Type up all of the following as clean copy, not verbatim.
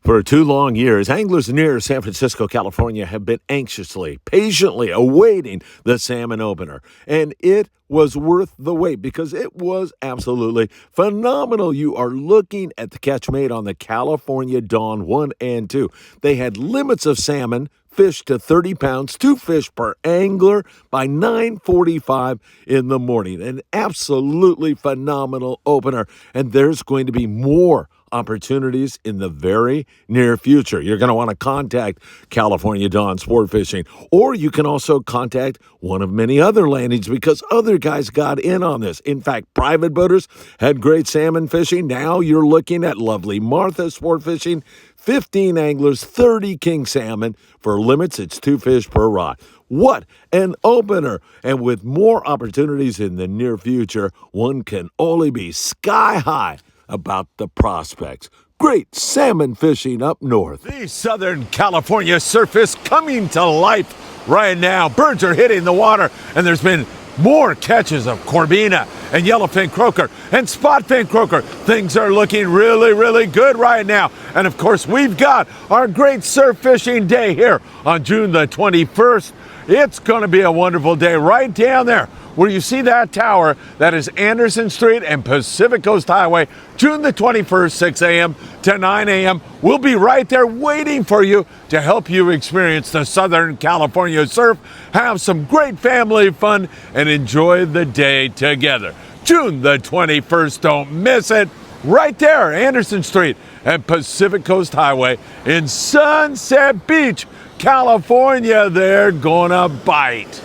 For 2 long years, anglers near San Francisco, California have been anxiously, patiently awaiting the salmon opener. And it was worth the wait because it was absolutely phenomenal. You are looking at the catch made on the California Dawn 1 and 2. They had limits of salmon, fish to 30 pounds, 2 fish per angler by 9:45 in the morning. An absolutely phenomenal opener. And there's going to be more opportunities in the very near future. You're going to want to contact California Dawn Sport Fishing, or you can also contact one of many other landings because other guys got in on this. In fact, private boaters had great salmon fishing. Now you're looking at lovely Martha Sport Fishing, 15 anglers, 30 king salmon. For limits, it's 2 fish per rod. What an opener! And with more opportunities in the near future, one can only be sky high about the prospects. Great salmon fishing up north. The Southern California surf is coming to life right now. Birds are hitting the water, and there's been more catches of corvina and yellowfin croaker and spotfin croaker. Things are looking really, really good right now. And of course, we've got our great surf fishing day here on June the 21st. It's going to be a wonderful day right down there where you see that tower. That is Anderson Street and Pacific Coast Highway, June the 21st, 6 a.m. to 9 a.m. We'll be right there waiting for you to help you experience the Southern California surf, have some great family fun, and enjoy the day together. June the 21st, don't miss it. Right there, Anderson Street and Pacific Coast Highway in Sunset Beach, California. They're gonna bite.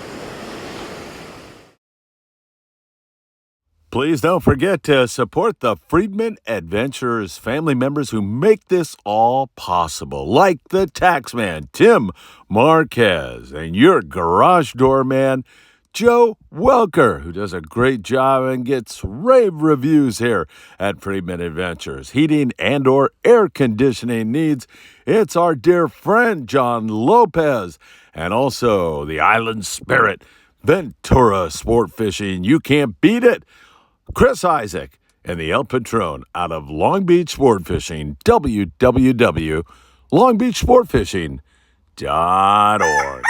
Please don't forget to support the Friedman Adventurers family members who make this all possible, like the taxman, Tim Marquez, and your garage door man, Joe Welker, who does a great job and gets rave reviews here at Friedman Adventures. Heating and or air conditioning needs, it's our dear friend, John Lopez, and also the Island Spirit, Ventura Sport Fishing. You can't beat it. Chris Isaac and the El Patron out of Long Beach Sport Fishing, www.longbeachsportfishing.org.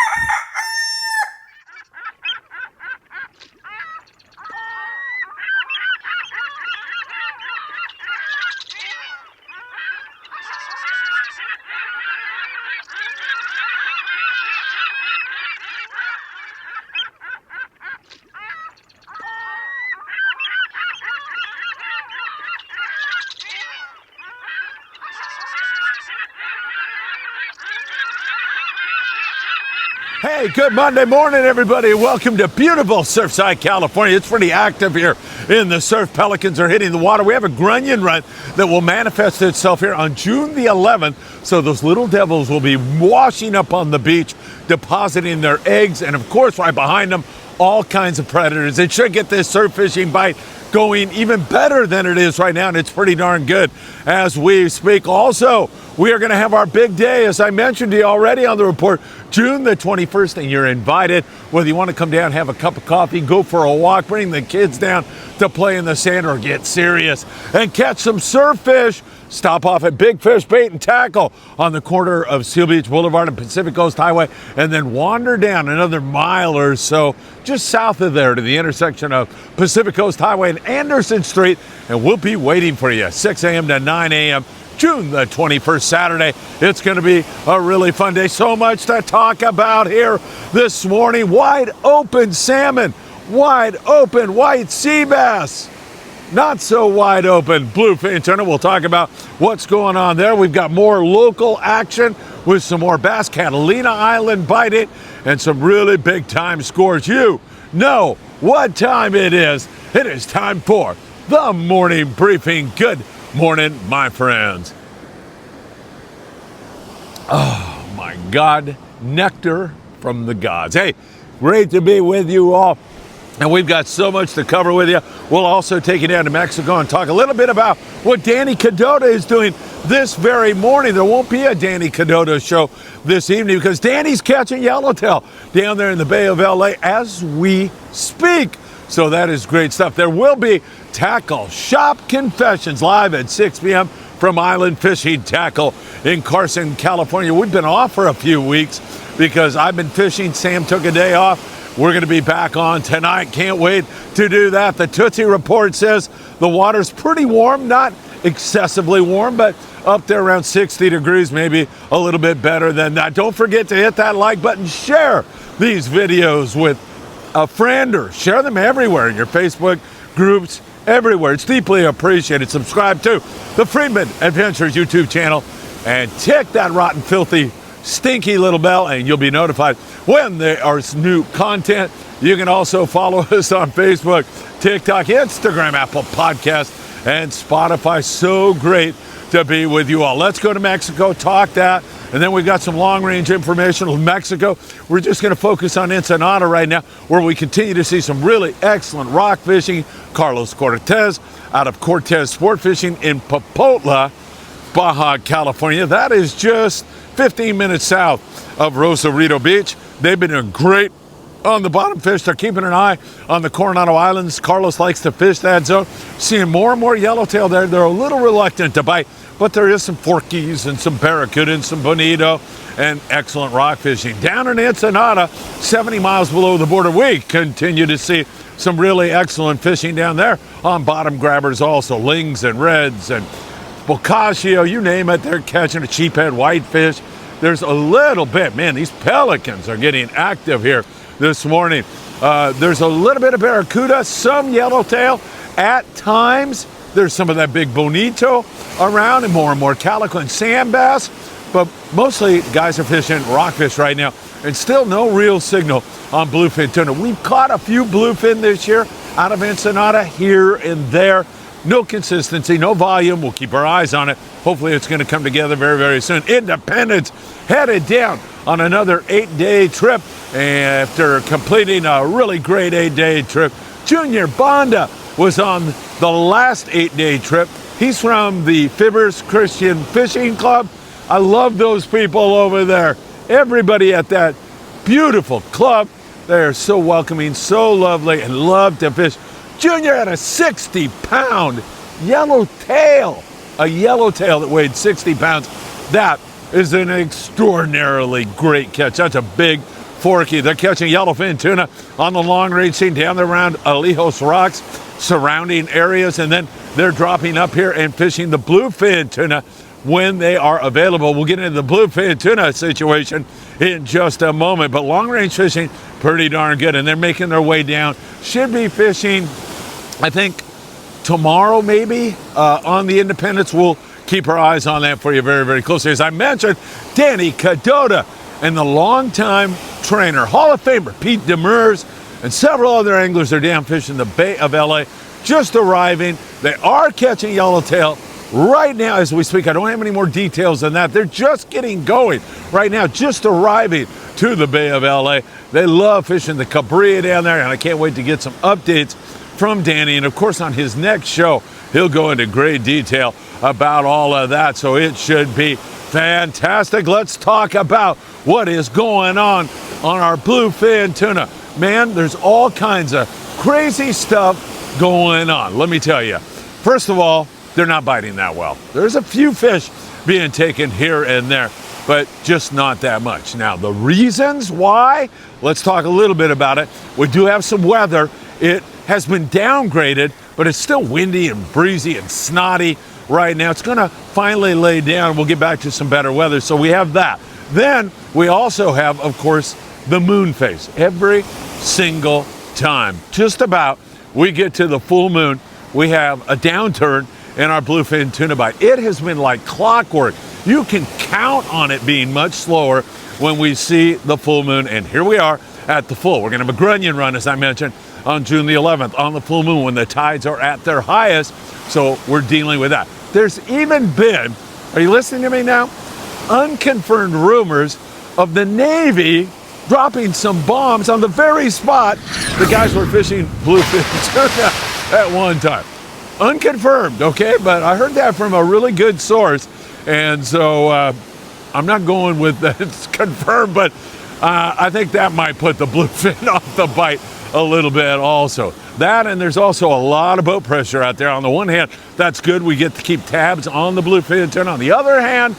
Hey, good Monday morning, everybody. Welcome to beautiful Surfside, California. It's pretty active here in the surf. Pelicans are hitting the water. We have a grunion run that will manifest itself here on June the 11th. So those little devils will be washing up on the beach, depositing their eggs, and of course, right behind them, all kinds of predators. It should get this surf fishing bite going even better than it is right now, and it's pretty darn good as we speak. Also, we are going to have our big day, as I mentioned to you already on the report, June the 21st, and you're invited, whether you want to come down, have a cup of coffee, go for a walk, bring the kids down to play in the sand, or get serious and catch some surf fish. Stop off at Big Fish Bait and Tackle on the corner of Seal Beach Boulevard and Pacific Coast Highway, and then wander down another mile or so just south of there to the intersection of Pacific Coast Highway and Anderson Street, and we'll be waiting for you 6 a.m. to 9 a.m. June the 21st, Saturday. It's going to be a really fun day. So much to talk about here this morning. Wide open salmon, wide open white sea bass. Not so wide open bluefin tuna. We'll talk about what's going on there. We've got more local action with some more bass. Catalina Island bite it and some really big time scores. You know what time it is. It is time for the morning briefing. Good morning, my friends. Oh my God, nectar from the gods. Hey, great to be with you all. And we've got so much to cover with you. We'll also take you down to Mexico and talk a little bit about what Danny Cadota is doing this very morning. There won't be a Danny Cadota show this evening because Danny's catching yellowtail down there in the Bay of LA as we speak. So that is great stuff. There will be Tackle Shop Confessions live at 6 p.m. from Island Fishing Tackle in Carson, California. We've been off for a few weeks because I've been fishing. Sam took a day off. We're going to be back on tonight. Can't wait to do that. The Tootsie report says the water's pretty warm, not excessively warm, but up there around 60 degrees, maybe a little bit better than that. Don't forget to hit that like button, share these videos with a friend, or share them everywhere in your Facebook groups, everywhere. It's deeply appreciated. Subscribe to the Friedman Adventures YouTube channel and tick that rotten, filthy, stinky little bell, and you'll be notified when there is new content. You can also follow us on Facebook, TikTok, Instagram, Apple Podcasts, and Spotify. So great to be with you all. Let's go to Mexico, talk that, and then we've got some long-range information with Mexico. We're just going to focus on Ensenada right now, where we continue to see some really excellent rock fishing. Carlos Cortez out of Cortez Sportfishing in Popotla, Baja California. That is just 15 minutes south of Rosarito Beach. They've been doing great on the bottom fish. They're keeping an eye on the Coronado Islands. Carlos likes to fish that zone. Seeing more and more yellowtail there. They're a little reluctant to bite, but there is some forkies and some barracuda and some bonito and excellent rock fishing. Down in Ensenada, 70 miles below the border, we continue to see some really excellent fishing down there on bottom grabbers also. Lings and reds and bocaccio, you name it. They're catching a cheaphead whitefish. There's a little bit, man, these pelicans are getting active here this morning. There's a little bit of barracuda, some yellowtail. At times, there's some of that big bonito around, and more calico and sand bass. But mostly, guys are fishing rockfish right now, and still no real signal on bluefin tuna. We've caught a few bluefin this year out of Ensenada here and there. No consistency, no volume. We'll keep our eyes on it. Hopefully it's going to come together very, very soon. Independence headed down on another 8-day trip. After completing a really great 8-day trip, Junior Banda was on the last 8-day trip. He's from the Fibbers Christian Fishing Club. I love those people over there. Everybody at that beautiful club, they're so welcoming, so lovely, and love to fish. Junior had a 60-pound yellowtail, a yellowtail that weighed 60 pounds. That is an extraordinarily great catch. That's a big forky. They're catching yellowfin tuna on the long range scene down there around Alijos Rocks, surrounding areas, and then they're dropping up here and fishing the bluefin tuna when they are available. We'll get into the bluefin tuna situation in just a moment, but long range fishing, pretty darn good, and they're making their way down. Should be fishing, I think, tomorrow maybe on the Independence. We'll keep our eyes on that for you very, very closely. As I mentioned, Danny Cadota and the longtime trainer, Hall of Famer Pete Demers, and several other anglers are down fishing the Bay of LA, just arriving. They are catching yellowtail right now as we speak. I don't have any more details than that. They're just getting going right now, just arriving to the Bay of LA. They love fishing the Cabrilla down there, and I can't wait to get some updates from Danny. And of course, on his next show, he'll go into great detail about all of that, so it should be fantastic. Let's talk about what is going on our bluefin tuna. Man, there's all kinds of crazy stuff going on. Let me tell you, first of all, they're not biting that well. There's a few fish being taken here and there, but just not that much. Now, the reasons why, let's talk a little bit about it. We do have some weather. It has been downgraded, but it's still windy and breezy and snotty right now. It's going to finally lay down. We'll get back to some better weather, so we have that. Then we also have, of course, the moon phase. Every single time, just about, we get to the full moon, we have a downturn in our bluefin tuna bite. It has been like clockwork. You can count on it being much slower when we see the full moon, and here we are at the full. We're going to have a grunion run, as I mentioned, on June the 11th, on the full moon when the tides are at their highest, so we're dealing with that. There's even been, are you listening to me now? Unconfirmed rumors of the Navy dropping some bombs on the very spot the guys were fishing bluefin tuna at one time. Unconfirmed, okay? But I heard that from a really good source, and so I'm not going with that it's confirmed, but I think that might put the bluefin off the bite a little bit also. That, and there's also a lot of boat pressure out there. On the one hand, that's good. We get to keep tabs on the bluefin tuna. On the other hand,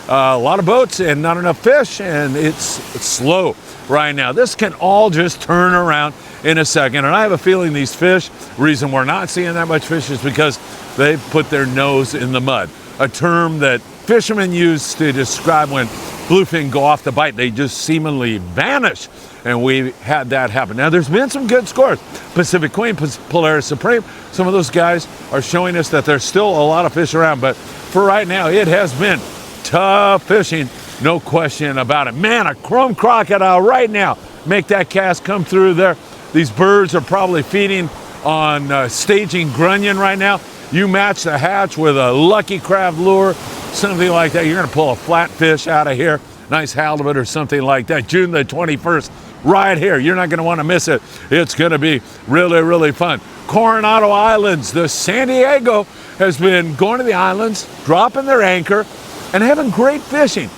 a lot of boats and not enough fish, and it's slow right now. This can all just turn around in a second, and I have a feeling these fish, reason we're not seeing that much fish is because they've put their nose in the mud, a term that fishermen use to describe when bluefin go off the bite. They just seemingly vanish, and we had that happen. Now, there's been some good scores. Pacific Queen, Polaris Supreme, some of those guys are showing us that there's still a lot of fish around, but for right now, it has been tough fishing, no question about it. Man, a chrome crocodile right now. Make that cast come through there. These birds are probably feeding on staging grunion right now. You match the hatch with a Lucky Craft lure, something like that. You're going to pull a flatfish out of here, nice halibut or something like that. June the 21st, right here. You're not going to want to miss it. It's going to be really, really fun. Coronado Islands, the San Diego has been going to the islands, dropping their anchor, and having great fishing.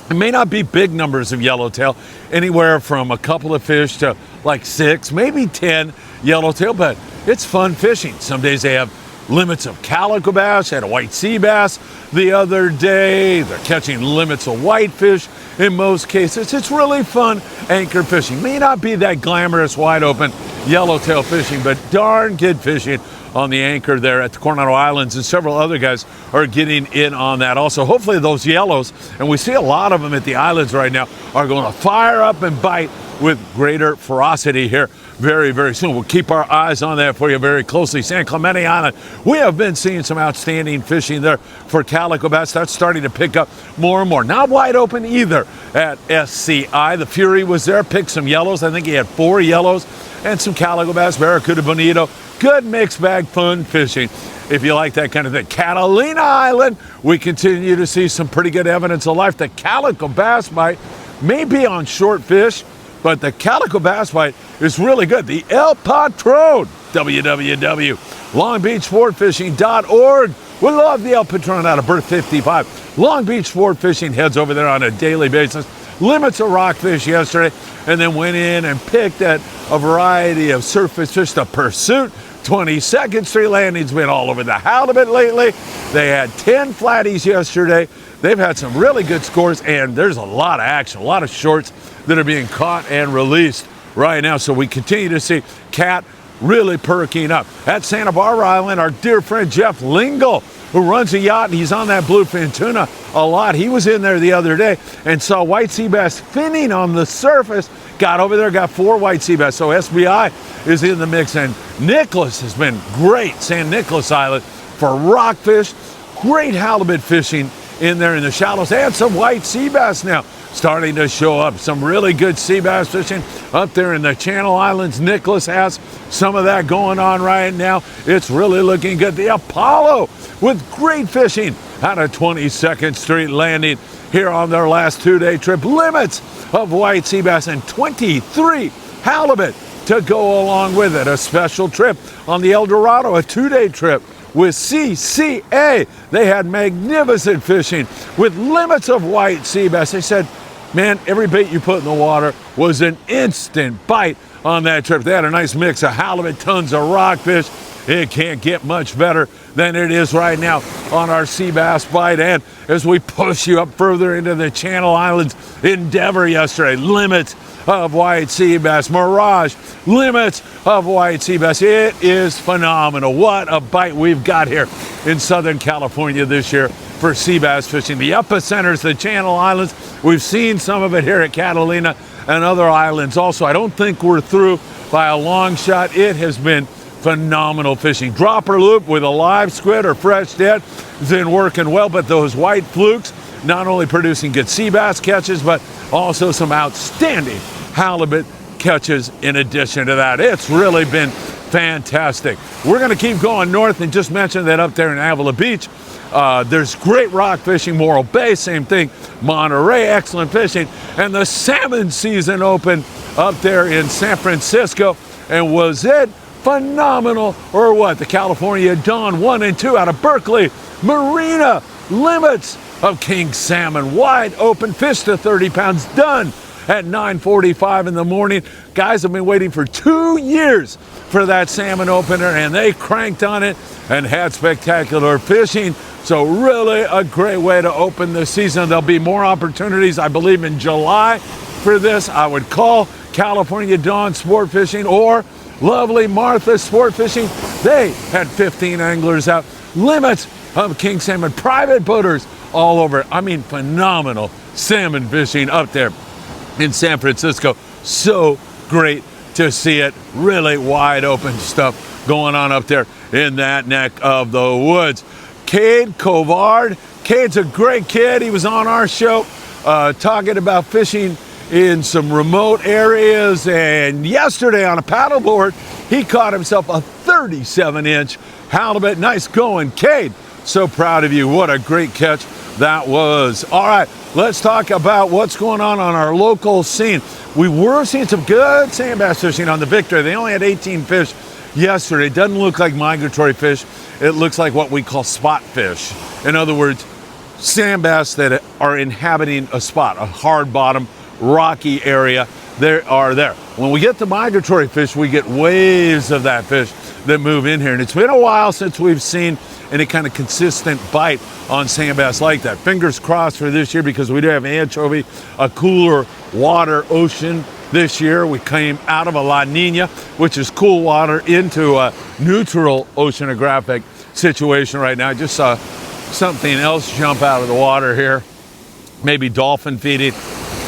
It may not be big numbers of yellowtail, anywhere from a couple of fish to like 6, maybe 10 yellowtail, but it's fun fishing. Some days they have limits of calico bass. They had a white sea bass the other day. They're catching limits of whitefish in most cases. It's really fun anchor fishing. May not be that glamorous, wide open yellowtail fishing, but darn good fishing on the anchor there at the Coronado Islands, and several other guys are getting in on that also. Hopefully those yellows, and we see a lot of them at the islands right now, are going to fire up and bite with greater ferocity here very, very soon. We'll keep our eyes on that for you very closely. San Clemente Island, we have been seeing some outstanding fishing there for calico bass. That's starting to pick up more and more. Not wide open either at SCI. The Fury was there, picked some yellows. I think he had 4 yellows and some calico bass, Barracuda Bonito. Good mixed bag, fun fishing if you like that kind of thing. Catalina Island, we continue to see some pretty good evidence of life. The calico bass bite may be on short fish, but the calico bass bite is really good. The El Patron, www.longbeachsportfishing.org. We love the El Patron out of Berth 55. Long Beach Sport Fishing heads over there on a daily basis. Limits of rockfish yesterday, and then went in and picked at a variety of surface fish. The Pursuit 22nd Street landing's been all over the halibut lately. They had 10 flatties yesterday. They've had some really good scores, and there's a lot of action, a lot of shorts that are being caught and released right now. So we continue to see Cat really perking up. At Santa Barbara Island, our dear friend Jeff Lingle, who runs a yacht, and he's on that bluefin tuna a lot. He was in there the other day and saw white sea bass finning on the surface. Got over there, got 4 white sea bass. So SBI is in the mix, and Nicholas has been great, San Nicolas Island, for rockfish. Great halibut fishing in there in the shallows, and some white sea bass now starting to show up. Some really good sea bass fishing up there in the Channel Islands. Nicholas has some of that going on right now. It's really looking good. The Apollo with great fishing out of 22nd Street landing here on their last 2-day trip. Limits of white sea bass and 23 halibut to go along with it. A special trip on the El Dorado, a 2-day trip with CCA. They had magnificent fishing with limits of white sea bass. They said, man, every bait you put in the water was an instant bite on that trip. They had a nice mix of halibut, tons of rockfish. It can't get much better than it is right now on our sea bass bite. And as we push you up further into the Channel Islands, Endeavor yesterday, limits of white sea bass. Mirage, limits of white sea bass. It is phenomenal. What a bite we've got here in Southern California this year for sea bass fishing. The epicenters, the Channel Islands. We've seen some of it here at Catalina and other islands also. I don't think we're through by a long shot. It has been phenomenal fishing. Dropper loop with a live squid or fresh dead has been working well, but those white flukes not only producing good sea bass catches, but also some outstanding halibut catches in addition to that. It's really been fantastic. We're going to keep going north and just mention that up there in Avila Beach, there's great rock fishing. Morro Bay, same thing. Monterey, excellent fishing. And the salmon season opened up there in San Francisco. And was it phenomenal or what? The California Dawn 1 and 2 out of Berkeley Marina. Limits of king salmon, wide open, fish to 30 pounds, done at 9:45 in the morning. Guys have been waiting for 2 years for that salmon opener, and they cranked on it and had spectacular fishing. So really a great way to open the season. There'll be more opportunities, I believe, in July for this. I would call California Dawn Sport Fishing or lovely Martha Sport Fishing. They had 15 anglers out. Limits of king salmon, private boaters all over. I mean, phenomenal salmon fishing up there in San Francisco. So great to see it. Really wide open stuff going on up there in that neck of the woods. Cade Covard. Cade's a great kid. He was on our show talking about fishing in some remote areas, and yesterday on a paddleboard he caught himself a 37-inch halibut. Nice going, Cade. So proud of you. What a great catch that was. All right, let's talk about what's going on our local scene. We were seeing some good sand bass fishing on the Victory. They only had 18 fish yesterday. It doesn't look like migratory fish. It looks like what we call spot fish. In other words, sand bass that are inhabiting a spot, a hard bottom, rocky area. They are there. When we get the migratory fish, we get waves of that fish that move in here. And it's been a while since we've seen any kind of consistent bite on sand bass like that. Fingers crossed for this year, because we do have anchovy, a cooler water ocean this year. We came out of a La Nina, which is cool water, into a neutral oceanographic situation right now. I just saw something else jump out of the water here. Maybe dolphin feeding,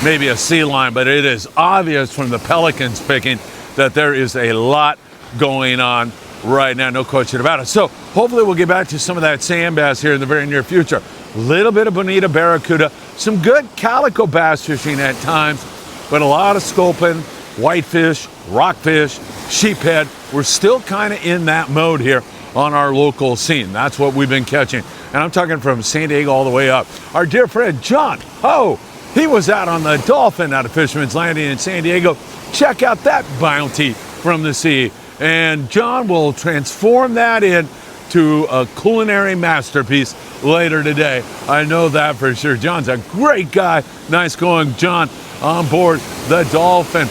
maybe a sea lion, but it is obvious from the pelicans picking that there is a lot going on right now, no question about it. So hopefully we'll get back to some of that sand bass here in the very near future. A little bit of bonita barracuda, some good calico bass fishing at times, but a lot of sculpin, whitefish, rockfish, sheephead. We're still kind of in that mode here on our local scene. That's what we've been catching. And I'm talking from San Diego all the way up. Our dear friend John Ho, he was out on the Dolphin out of Fisherman's Landing in San Diego. Check out that bounty from the sea. And John will transform that into a culinary masterpiece later today. I know that for sure. John's a great guy. Nice going, John, on board the Dolphin.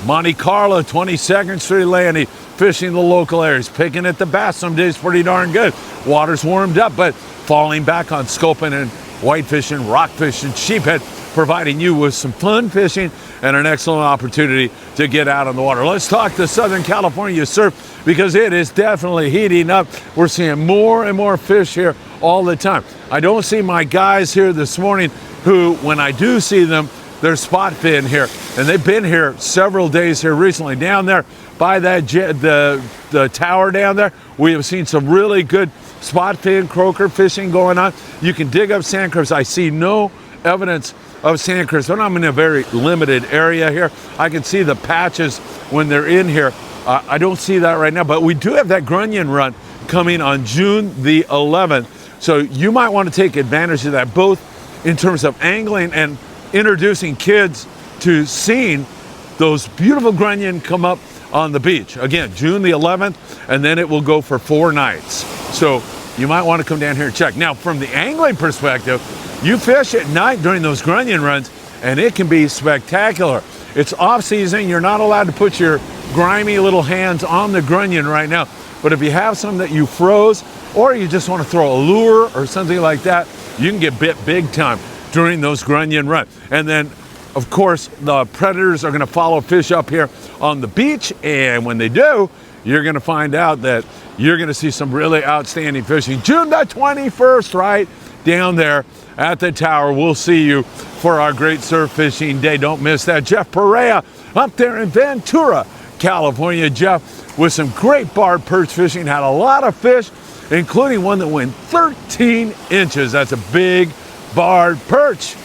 Monte Carlo, 22nd Street Landing, fishing the local areas, picking at the bass some days pretty darn good. Water's warmed up, but falling back on sculpin and whitefish and rockfish and sheephead, providing you with some fun fishing and an excellent opportunity to get out on the water. Let's talk the Southern California surf, because it is definitely heating up. We're seeing more and more fish here all the time. I don't see my guys here this morning who, when I do see them, they're spot fin here, and they've been here several days here recently. Down there by that the tower down there, we have seen some really good spot fin croaker fishing going on. You can dig up sand crabs. I see no evidence of sand crabs, but I'm in a very limited area here. I can see the patches when they're in here. I don't see that right now, but we do have that grunion run coming on June the 11th. So you might want to take advantage of that, both in terms of angling and introducing kids to seeing those beautiful grunion come up on the beach. Again, June the 11th, and then it will go for 4 nights. So you might want to come down here and check. Now, from the angling perspective, you fish at night during those grunion runs, and it can be spectacular. It's off season. You're not allowed to put your grimy little hands on the grunion right now. But if you have some that you froze, or you just want to throw a lure or something like that, you can get bit big time during those grunion runs. And then, of course, the predators are going to follow fish up here on the beach, and when they do, you're going to find out that you're going to see some really outstanding fishing. June the 21st, right down there at the tower. We'll see you for our great surf fishing day. Don't miss that. Jeff Perea up there in Ventura, California. Jeff with some great barred perch fishing, had a lot of fish, including one that went 13 inches. That's a big barred perch.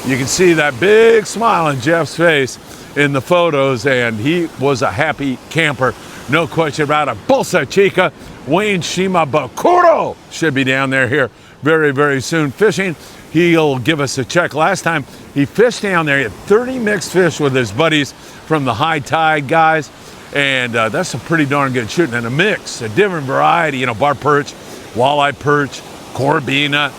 You can see that big smile on Jeff's face in the photos, and he was a happy camper. No question about it. Bolsa Chica, Wayne Shimabukuro should be down there here very, very soon fishing. He'll give us a check. Last time he fished down there, he had 30 mixed fish with his buddies from the High Tide guys, and that's a pretty darn good shooting. And a mix, a different variety, bar perch, walleye perch, corbina,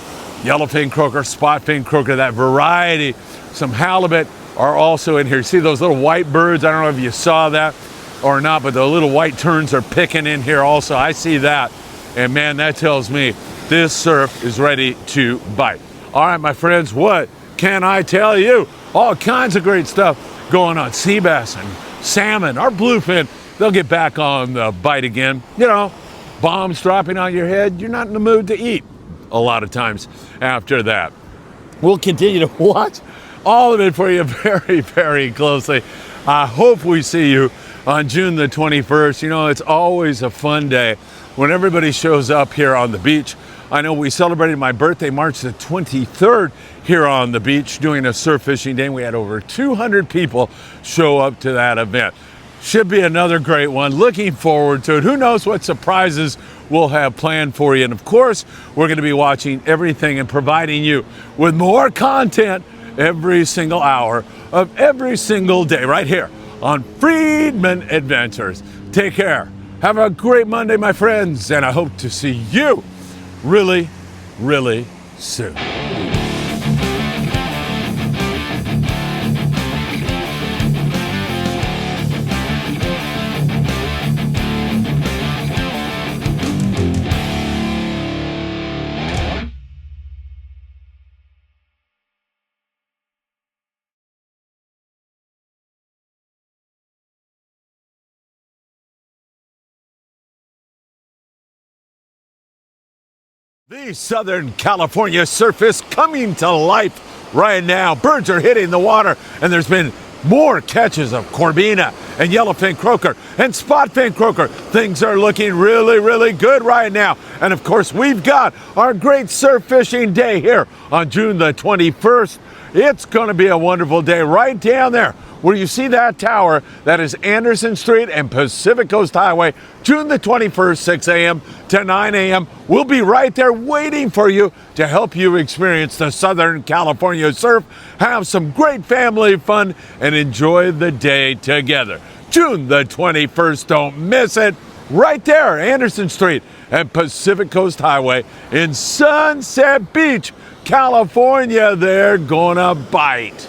yellowfin croaker, spotfin croaker, that variety. Some halibut are also in here. See those little white birds? I don't know if you saw that. or not, but the little white terns are picking in here also. I see that. And man, that tells me this surf is ready to bite. All right, my friends, what can I tell you? All kinds of great stuff going on. Seabass and salmon, our bluefin, they'll get back on the bite again. You know, bombs dropping on your head, you're not in the mood to eat a lot of times after that. We'll continue to watch all of it for you very, very closely. I hope we see you on June the 21st. You know, it's always a fun day when everybody shows up here on the beach. I know we celebrated my birthday March the 23rd here on the beach doing a surf fishing day. We had over 200 people show up to that event. Should be another great one. Looking forward to it. Who knows what surprises we'll have planned for you. And of course, we're going to be watching everything and providing you with more content every single hour of every single day right here on Friedman Adventures. Take care. Have a great Monday, my friends, and I hope to see you really, really soon. The Southern California surf is coming to life right now. Birds are hitting the water, and there's been more catches of corbina and yellowfin croaker and spotfin croaker. Things are looking really, really good right now. And of course, we've got our great surf fishing day here on June the 21st. It's going to be a wonderful day right down there where you see that tower. That is Anderson Street and Pacific Coast Highway, June the 21st, 6 a.m. to 9 a.m. We'll be right there waiting for you to help you experience the Southern California surf, have some great family fun, and enjoy the day together. June the 21st, don't miss it. Right there, Anderson Street and Pacific Coast Highway in Sunset Beach, California. They're gonna bite.